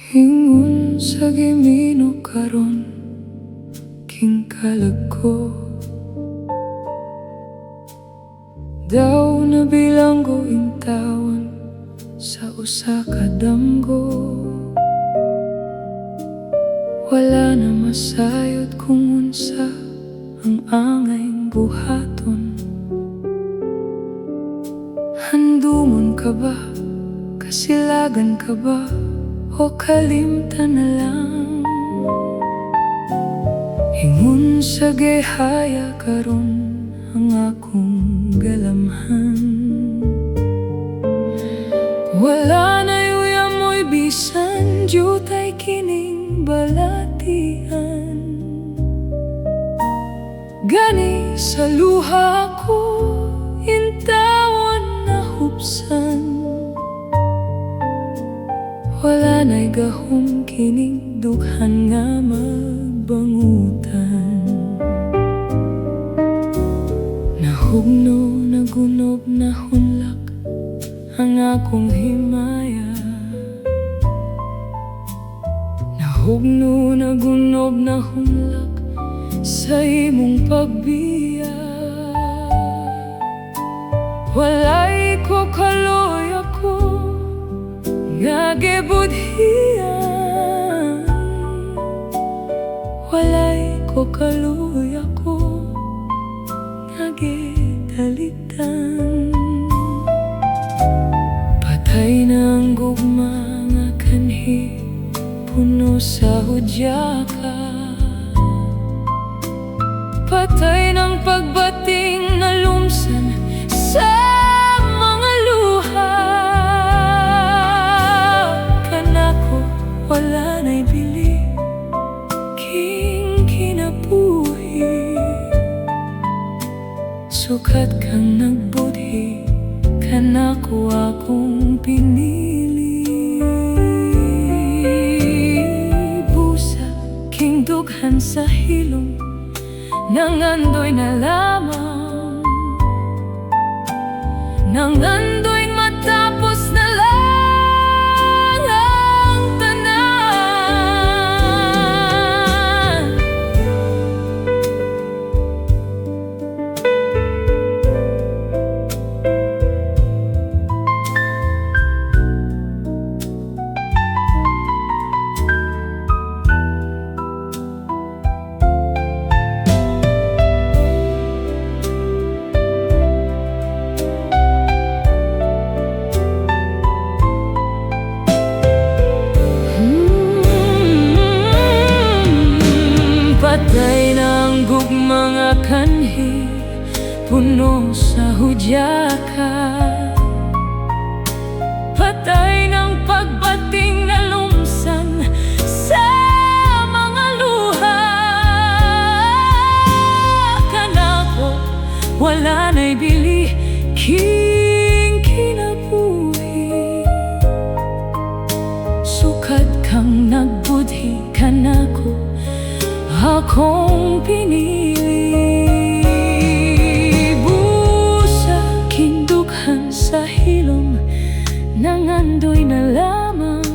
Ingon sa gimino karon king kalagko, daw na bilanggo intawan sa usa ka damgo. Wala na masayod kung unsa ang angayng buhaton. Handumon ka ba? Kasilagan ka ba? O kalimtan na lang? Ingon sa gihaya karon ang akong galamhan. Wala na yuyamoy bisan jutay kining balatian. Gani sa luha ko intawan na hupsan. Wala na'y gahom kining dughan nga magbangutan. Nahugno, nagunob, nahunlak ang akong himaya. Nahugno, nagunob, nahunlak sa imong pagbiya. Walay ko kaloy ako nga gibudhian. Walay ko kaloy ako nga gidalitan. Patay na ang gugma nga kanhi, puno sa hudya ka. Patay ng pagbating na lumsan sa mga luha. Kanako wala na'y bili king kinabuhi. Sukat kang nagbudhi, kanako akong pinili. Busa king dughan sa hilom, nangandoy na lamang. Nangandoy matapos na lang ang tanan. Patay ng gugma nga kanhi, puno sa hudya ka. Patay ng pagbating na lumsan sa mga luha. Kanako wala na'y bili king kinabuhi. Sukat kang nagbudhi, kanako akong pinili. Busa king dughan sa hilom, nangandoy na lamang.